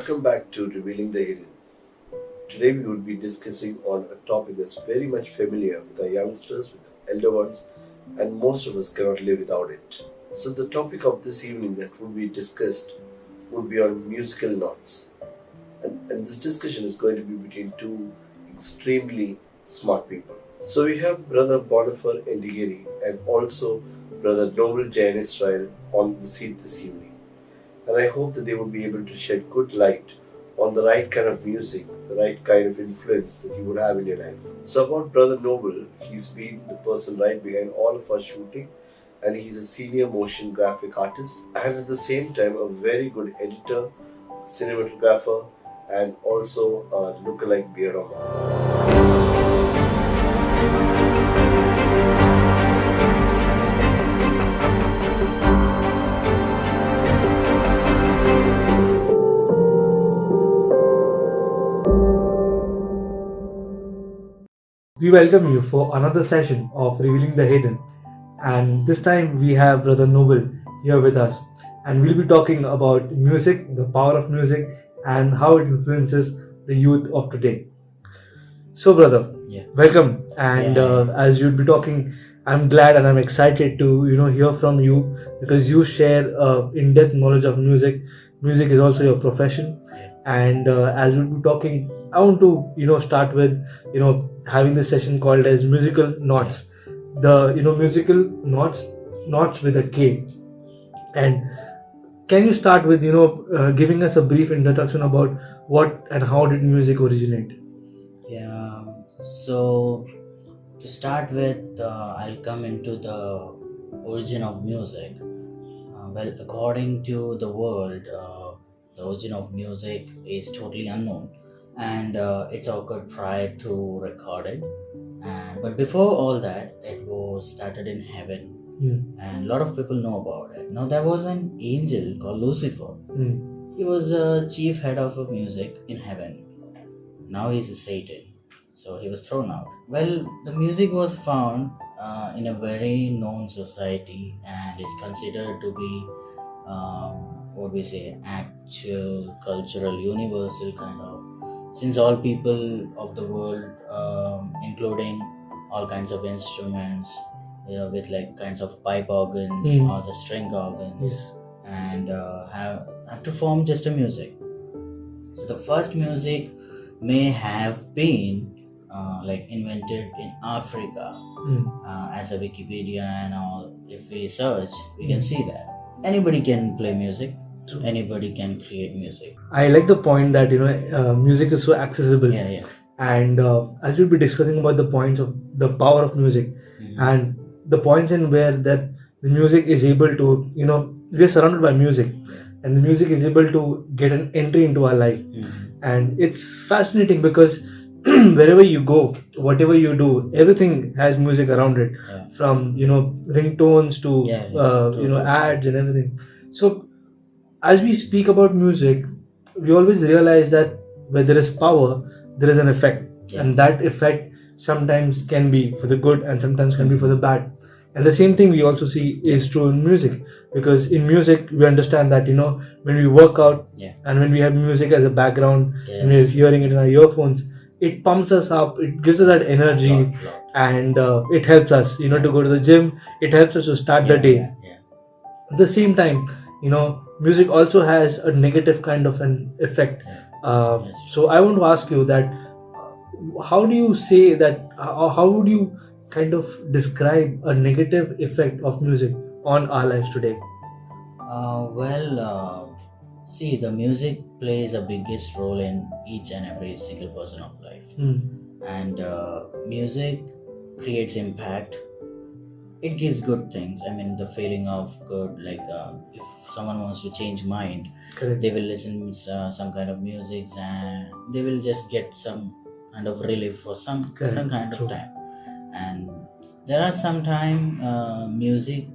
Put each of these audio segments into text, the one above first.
Welcome back to Revealing the Hidden. Today we will be discussing on a topic that's very much familiar with our youngsters, with the elder ones, and most of us cannot live without it. So the topic of this evening that will be discussed would be on musical notes. And this discussion is going to be between two extremely smart people. So we have Brother Bonifer Endigiri and also Brother Noble Jain Israel on the seat this evening. And I hope that they will be able to shed good light on the right kind of music, the right kind of influence that you would have in your life. So about Brother Noble, he's been the person right behind all of our shooting, and he's a senior motion graphic artist and at the same time a very good editor, cinematographer, and also a lookalike beardoma. We welcome you for another session of Revealing the Hidden, and this time we have Brother Noble here with us, and we'll be talking about music, the power of music, and how it influences the youth of today. So, brother, Yeah. welcome, and Yeah. as you'll be talking, I'm glad and I'm excited to hear from you because you share in-depth knowledge of music. Music is also your profession, Yeah. and as we'll be talking, I want to start with having this session called as musical notes. The musical notes with a K. And can you start with giving us a brief introduction about what and how did music originate? Yeah. So to start with, I'll come into the origin of music. Well, according to the world, the origin of music is totally unknown, and it's occurred prior to recording. But before all that, it was started in heaven, and a lot of people know about it. Now, there was an angel called Lucifer. He was a chief head of music in heaven. Now he's a Satan, so he was thrown out. Well, the music was found in a very known society, and is considered to be what we say actual cultural universal kind of, since all people of the world, including all kinds of instruments, with like kinds of pipe organs or the string organs, Yes. and have to form just a music. So the first music may have been like invented in Africa, as a Wikipedia and all. If we search, we can see that anybody can play music, True. anybody can create music. I like the point that music is so accessible. Yeah. And as we'll be discussing about the points of the power of music and the points in where that the music is able to we are surrounded by music, and the music is able to get an entry into our life. And it's fascinating because wherever you go, whatever you do, everything has music around it, Yeah. from ringtones to True. ads and everything. So as we speak about music, we always realize that where there is power, there is an effect, Yeah. and that effect sometimes can be for the good and sometimes can be for the bad. And the same thing we also see is true in music, because in music we understand that when we work out and when we have music as a background and we're hearing it in our earphones, it pumps us up, it gives us that energy, Lot. and it helps us to go to the gym. It helps us to start the day. Yeah. At the same time, music also has a negative kind of an effect. So I want to ask you that how do you say that, how would you kind of describe a negative effect of music on our lives today? See, the music plays a biggest role in each and every single person of life, and music creates impact. It gives good things. I mean, the feeling of good, like if someone wants to change mind, Correct. they will listen some kind of music, and they will just get some kind of relief for some kind True. of time. And there are sometimes music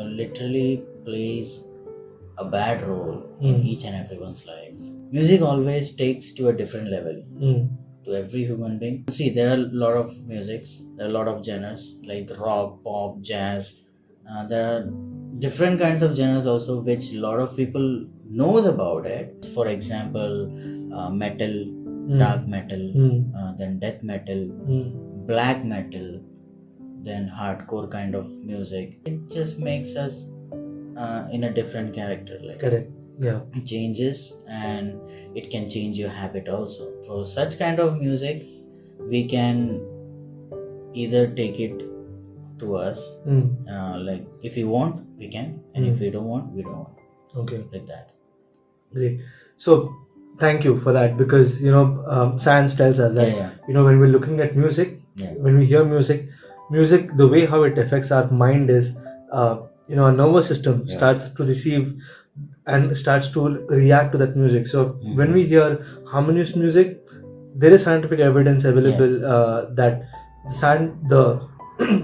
literally plays a bad role in each and everyone's life. Music always takes to a different level to every human being. See, there are a lot of musics, there are a lot of genres like rock, pop, jazz. There are different kinds of genres also, which a lot of people knows about it. For example, metal, dark metal, then death metal, black metal, then hardcore kind of music. It just makes us in a different character. Like Correct. Yeah. it changes, and it can change your habit also. For such kind of music, we can either take it to us, like if we want we can, and if we don't want we don't want, Okay. like that. Great. So thank you for that, because science tells us that Yeah. when we're looking at music, Yeah. when we hear music, the way how it affects our mind is, our nervous system Yeah. starts to receive and starts to react to that music. So when we hear harmonious music, there is scientific evidence available that the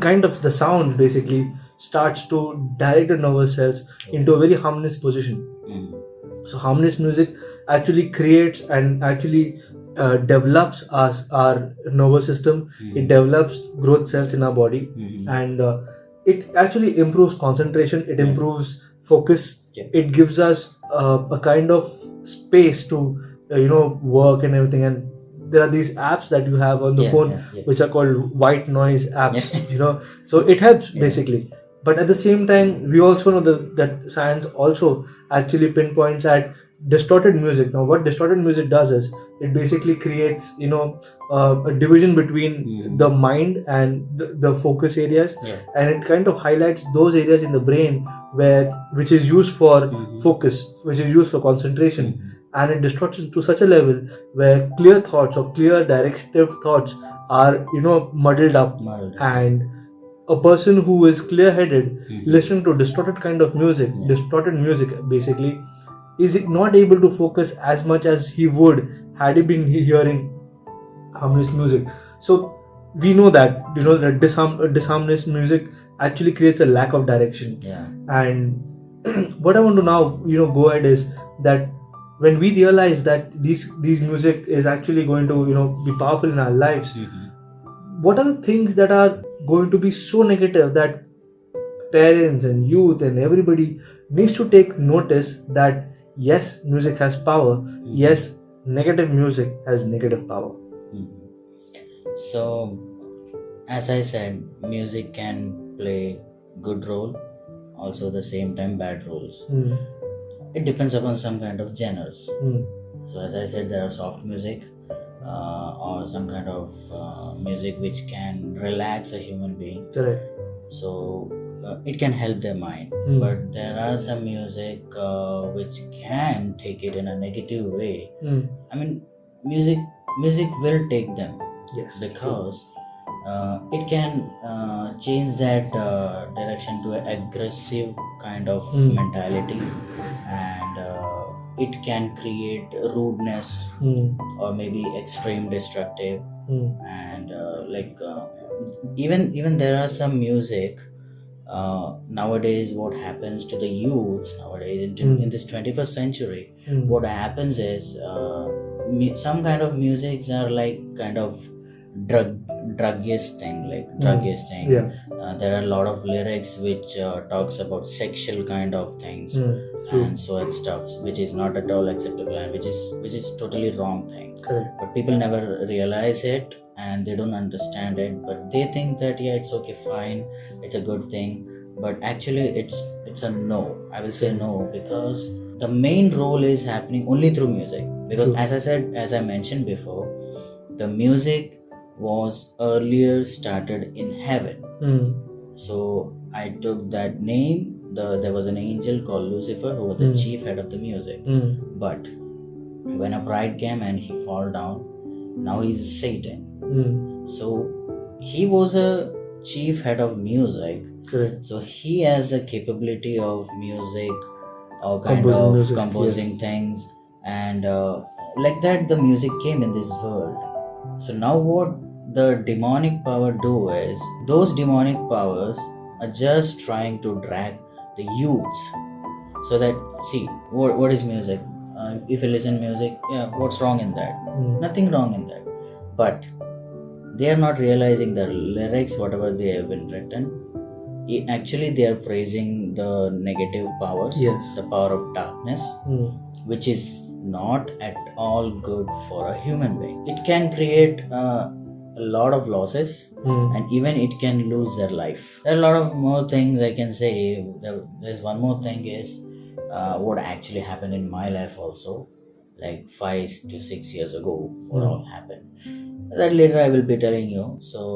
kind of the sound basically starts to direct the nervous cells into a very harmonious position. So harmonious music actually creates and actually develops our nervous system. It develops growth cells in our body, and it actually improves concentration. It improves focus. It gives us a kind of space to work and everything. And there are these apps that you have on the phone which are called white noise apps. So it helps basically. But at the same time, we also know that science also actually pinpoints at distorted music. Now, what distorted music does is it basically creates, a division between the mind and the focus areas, and it kind of highlights those areas in the brain which is used for focus, which is used for concentration, and it distorts it to such a level where clear thoughts or clear directive thoughts are, muddled up, and a person who is clear-headed listening to distorted music basically is not able to focus as much as he would had he been hearing harmonious music. So we know that that disharmonious music actually creates a lack of direction. And what I want to now go ahead is that when we realize that these music is actually going to be powerful in our lives, what are the things that are going to be so negative that parents and youth and everybody needs to take notice that yes, music has power. Yes, negative music has negative power. So as I said, music can play good role, also the same time bad roles. It depends upon some kind of genres. So as I said, there are soft music, or some kind of music which can relax a human being. Correct. So it can help their mind. But there are some music which can take it in a negative way. I mean, music will take them. Yes. Because it can change that direction to an aggressive kind of mentality, and it can create rudeness, or maybe extreme destructive, and even there are some music nowadays. What happens to the youth nowadays in this 21st century, what happens is some kind of musics are like kind of druggiest thing. There are a lot of lyrics which talks about sexual kind of things, and so and stuff, which is not at all acceptable, and which is totally wrong thing. Correct. But people never realize it, and they don't understand it, but they think that it's okay, fine, it's a good thing. But actually it's a no. I will say no, because the main role is happening only through music. Because as I mentioned before, the music was earlier started in heaven. So I took that name. There was an angel called Lucifer who was the chief head of the music. But when a pride came and he fall down, now he's Satan. So he was a chief head of music. Correct. So he has a capability of music, or kind Composing of music, composing things, and like that the music came in this world. So now what the demonic power do is, those demonic powers are just trying to drag the youths, so that, see, what is music? If you listen music, what's wrong in that? Nothing wrong in that. But they are not realizing the lyrics, whatever they have been written, Actually, they are praising the negative powers, Yes. the power of darkness, Mm. which is not at all good for a human being. It can create a lot of losses, Mm. and even it can lose their life. There are a lot of more things I can say. There's one more thing is what actually happened in my life also, like 5 to 6 years ago, what all happened. That later I will be telling you. So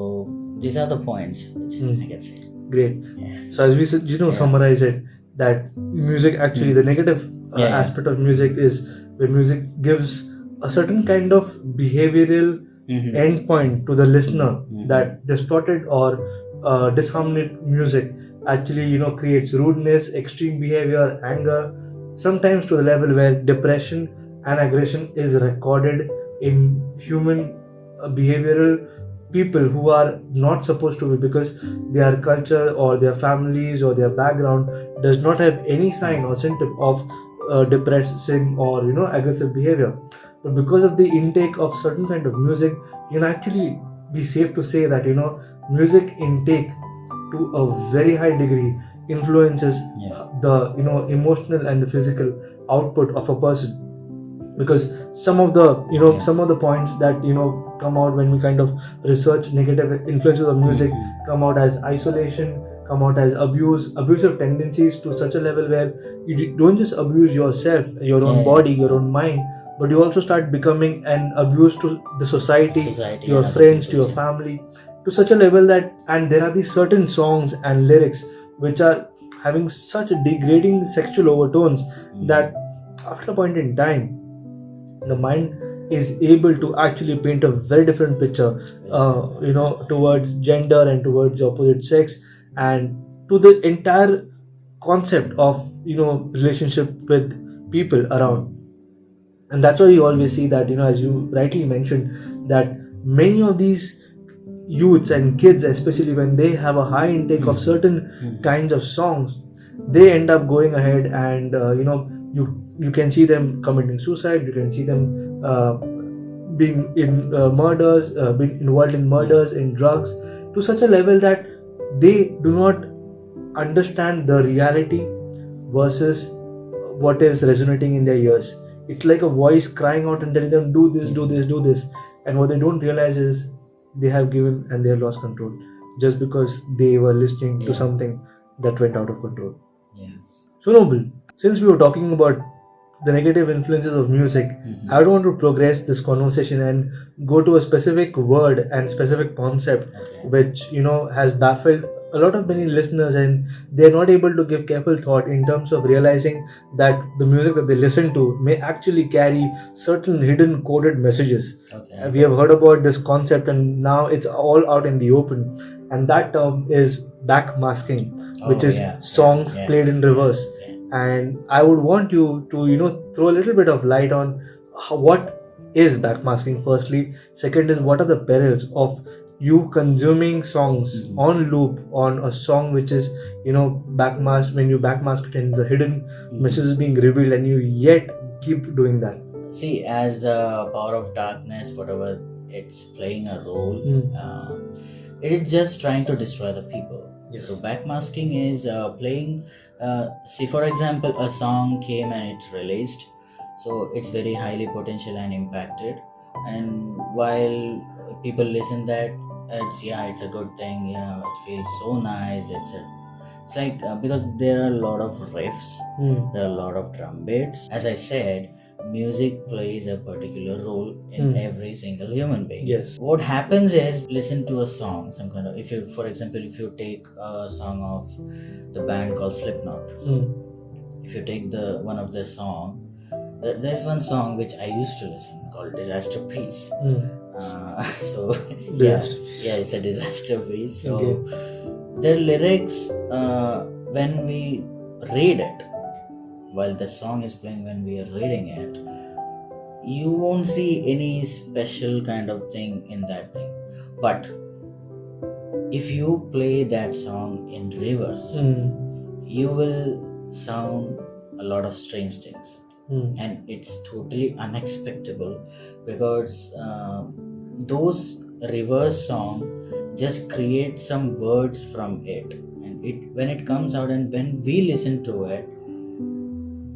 these are the points which I can say. Great. Yeah. So as we Yeah. summarize it, that music actually, the negative Yeah. aspect of music is when music gives a certain kind of behavioral Mhm. endpoint to the listener, that distorted or disharmonious music actually creates rudeness, extreme behavior, anger, sometimes to the level where depression and aggression is recorded in human behavioral people who are not supposed to be, because their culture or their families or their background does not have any sign or symptom of depressing or aggressive behavior. But because of the intake of certain kind of music, you can actually be safe to say that music intake to a very high degree influences the emotional and the physical output of a person. Because some of the some of the points that come out when we kind of research negative influences of music come out as isolation, come out as abusive tendencies, to such a level where you don't just abuse yourself, your own body, your own mind, but you also start becoming an abuse to the society, to your friends, to your family, to such a level that, and there are these certain songs and lyrics which are having such degrading sexual overtones that after a point in time the mind is able to actually paint a very different picture towards gender and towards opposite sex, and to the entire concept of relationship with people around. And that's why you always see that as you rightly mentioned, that many of these youths and kids, especially when they have a high intake of certain kinds of songs, they end up going ahead and you can see them committing suicide, you can see them being in murders, being involved in murders, in drugs, to such a level that they do not understand the reality versus what is resonating in their ears. It's like a voice crying out and telling them, do this, do this, do this. And what they don't realize is they have given and they have lost control just because they were listening to something that went out of control. Yeah. So, Noble, since we were talking about the negative influences of music, I would want to progress this conversation and go to a specific word and specific concept which has baffled a lot of many listeners, and they're not able to give careful thought in terms of realizing that the music that they listen to may actually carry certain hidden coded messages. We have heard about this concept and now it's all out in the open, and that term is backmasking, which is songs played in reverse. And I would want you to throw a little bit of light on what is backmasking firstly. Second is, what are the perils of you consuming songs on loop on a song which is backmasked, when you backmask it and the hidden message is being revealed and you yet keep doing that. See, as the power of darkness, whatever it's playing a role, it is just trying to destroy the people. So backmasking is playing. See, for example, a song came and it's released, so it's very highly potential and impacted. And while people listen that, it's a good thing. Yeah, it feels so nice. It's like because there are a lot of riffs, there are a lot of drum beats. As I said, music plays a particular role in every single human being. Yes. What happens is, listen to a song, some kind of, if you, for example, if you take a song of the band called Slipknot, if you take the one of their song, there's one song which I used to listen called Disaster Piece. So it's a disaster piece. So their lyrics, when we read it, while the song is playing, when we are reading it, you won't see any special kind of thing in that thing. But if you play that song in reverse, you will sound a lot of strange things. And it's totally unexpected, because those reverse song just create some words from it, and when it comes out and when we listen to it,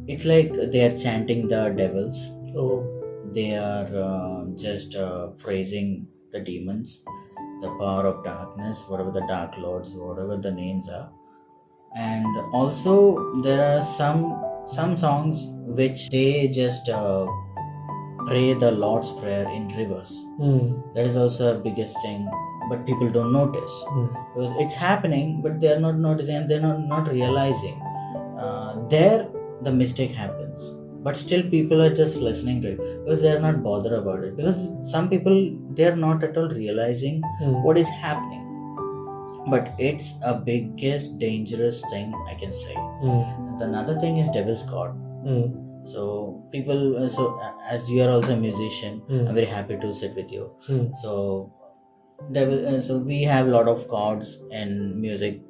it's like they are chanting the devils. Oh. They are just praising the demons, the power of darkness, whatever the dark lords, whatever the names are. And also there are some songs which they just pray the Lord's Prayer in rivers. That is also a biggest thing, but people don't notice because it's happening, but they are not noticing and they're not realizing. There the mistake happens, but still people are just listening to it because they are not bothered about it, because some people, they are not at all realizing what is happening. But it's a biggest dangerous thing, I can say. Another thing is devil's chord. So people, as you are also a musician, I'm very happy to sit with you. So so we have a lot of chords in music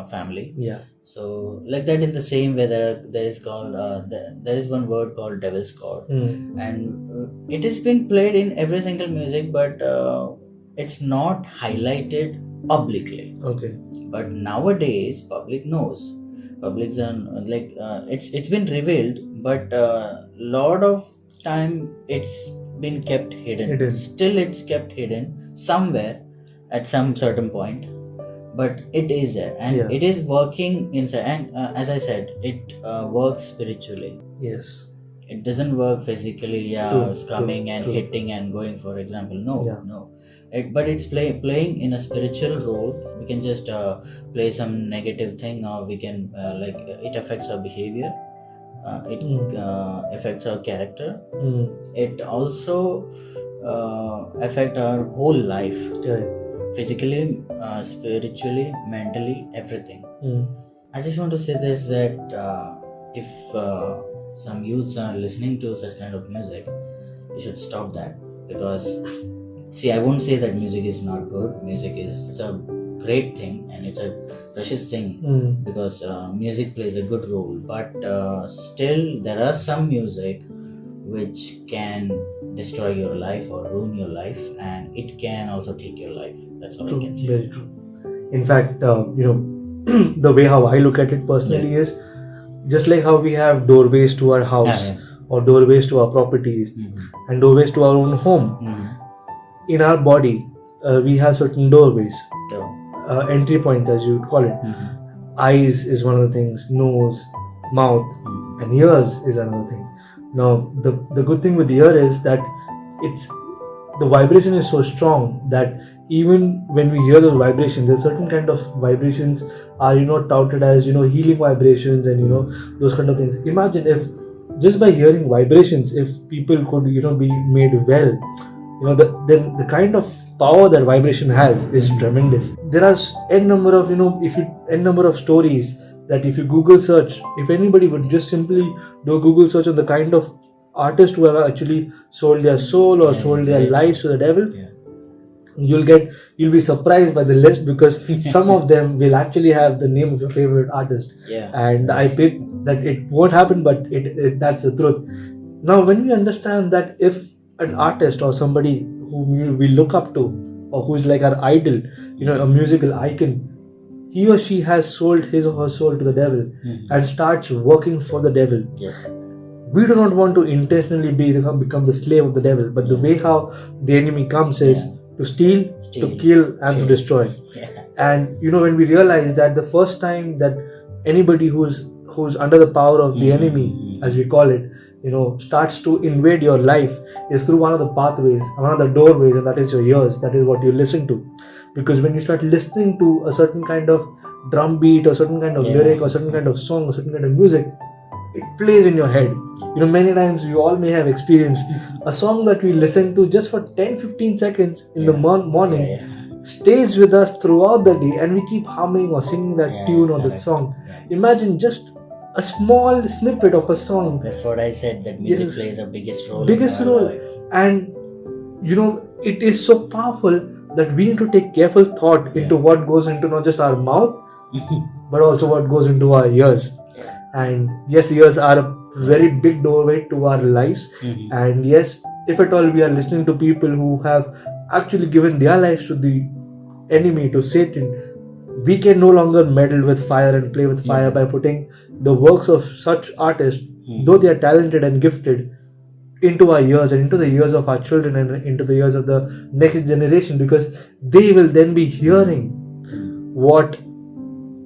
family. Yeah. So like that, in the same way, there is called there is one word called devil's chord, and it has been played in every single music, but it's not highlighted publicly. Okay. But nowadays public knows. Publics are like it's been revealed, but lot of time it's been kept hidden. Still it's kept hidden somewhere at some certain point, but it is there, and it is working inside. And as I said, it works spiritually. Yes. It doesn't work physically. It's coming and true. hitting and going, for example. No. But it's playing in a spiritual role. We can just play some negative thing, or we can like it affects our behavior. It affects our character. It also affect our whole life. Physically, spiritually, mentally, everything. I just want to say this, that if some youths are listening to such kind of music, you should stop that. Because see, I won't say that music is not good. Music is a great thing, and it's a precious thing, because music plays a good role. But still there are some music which can destroy your life or ruin your life, and it can also take your life. That's all I can say. Very true. In fact, the way how I look at it personally is just like how we have doorways to our house, or doorways to our properties, and doorways to our own home. In our body, we have certain doorways, entry points, as you would call it. Eyes is one of the things, nose, mouth, and ears is another thing. Now, the good thing with the ear is that the vibration is so strong that even when we hear those vibrations, there's certain kind of vibrations are touted as healing vibrations, and those kind of things. Imagine if just by hearing vibrations, if people could be made well, then the kind of power that vibration has is tremendous. There are n number of stories that if you Google search, if anybody would just simply do a Google search on the kind of artists who have actually sold their soul or sold their lives to the devil, you'll be surprised by the list, because some of them will actually have the name of your favorite artist. And I pick that it won't happen, but it that's the truth. Now, when we understand that if an artist or somebody whom we look up to, or who's like our idol, a musical icon, he or she has sold his or her soul to the devil and starts working for the devil. We do not want to intentionally become the slave of the devil, but the way how the enemy comes is to steal, to kill, and to destroy. And when we realize that the first time that anybody who's under the power of the enemy, as we call it, starts to invade your life, is through one of the pathways, one of the doorways, and that is your ears. That is what you listen to. Because when you start listening to a certain kind of drum beat, or certain kind of lyric, or certain kind of song, or certain kind of music, it plays in your head. Many times you all may have experienced a song that we listen to just for 10-15 seconds in the morning, stays with us throughout the day, and we keep humming or singing that tune or that song. Imagine just a small snippet of a song. That's what I said, that music plays the biggest role in our life. And it is so powerful that we need to take careful thought into what goes into not just our mouth but also what goes into our ears. And yes, ears are a very big doorway to our lives. And yes, if at all we are listening to people who have actually given their lives to the enemy, to Satan, we can no longer meddle with fire and play with fire by putting the works of such artists, though they are talented and gifted, into our ears and into the ears of our children and into the ears of the next generation, because they will then be hearing what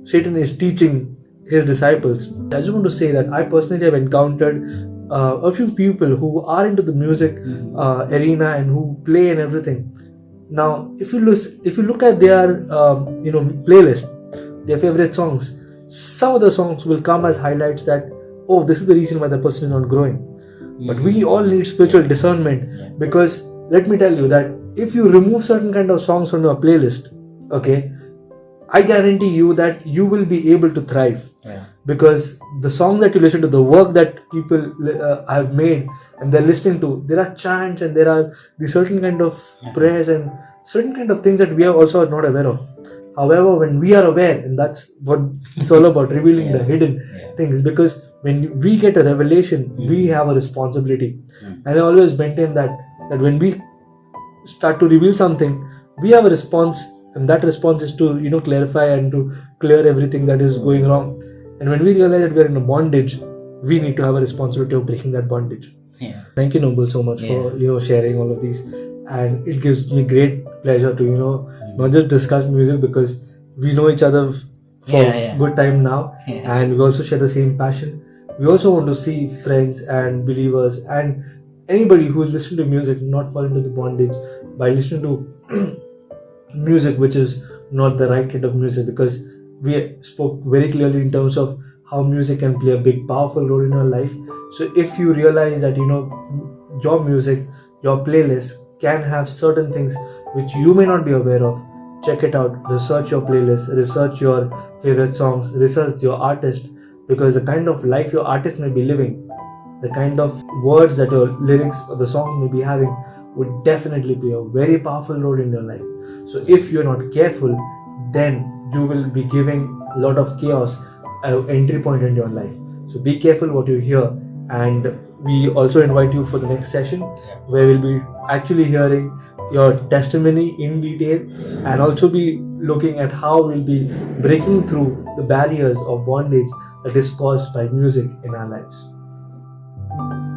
Satan is teaching his disciples. I just want to say that I personally have encountered a few people who are into the music arena and who play and everything. Now, if you look at their playlist, their favorite songs, some of the songs will come as highlights that, oh, this is the reason why the person is not growing. But we all need spiritual discernment, because let me tell you that if you remove certain kind of songs from your playlist, okay, I guarantee you that you will be able to thrive. Because the song that you listen to, the work that people have made and they're listening to, there are chants and there are the certain kind of prayers and certain kind of things that we are also not aware of. However, when we are aware, and that's what it's all about, revealing the hidden things, because when we get a revelation, we have a responsibility. And I always maintain that when we start to reveal something, we have a response, and that response is to clarify and to clear everything that is going wrong. And when we realize that we are in a bondage, we need to have a responsibility of breaking that bondage. Thank you, Noble, so much for sharing all of these, and it gives me great pleasure to not just discuss music, because we know each other for good time now, and we also share the same passion. We also want to see friends and believers and anybody who is listening to music not fall into the bondage by listening to music which is not the right kind of music, because we spoke very clearly in terms of how music can play a big powerful role in your life. So if you realize that your music, your playlist can have certain things which you may not be aware of, check it out, research your playlist, research your favorite songs, research your artist, because the kind of life your artist may be living, the kind of words that your lyrics or the song may be having would definitely play a very powerful role in your life. So if you're not careful, then you will be giving a lot of chaos an entry point in your life. So be careful what you hear, and we also invite you for the next session where we'll be actually hearing your testimony in detail, and also be looking at how we'll be breaking through the barriers of bondage that is caused by music in our lives.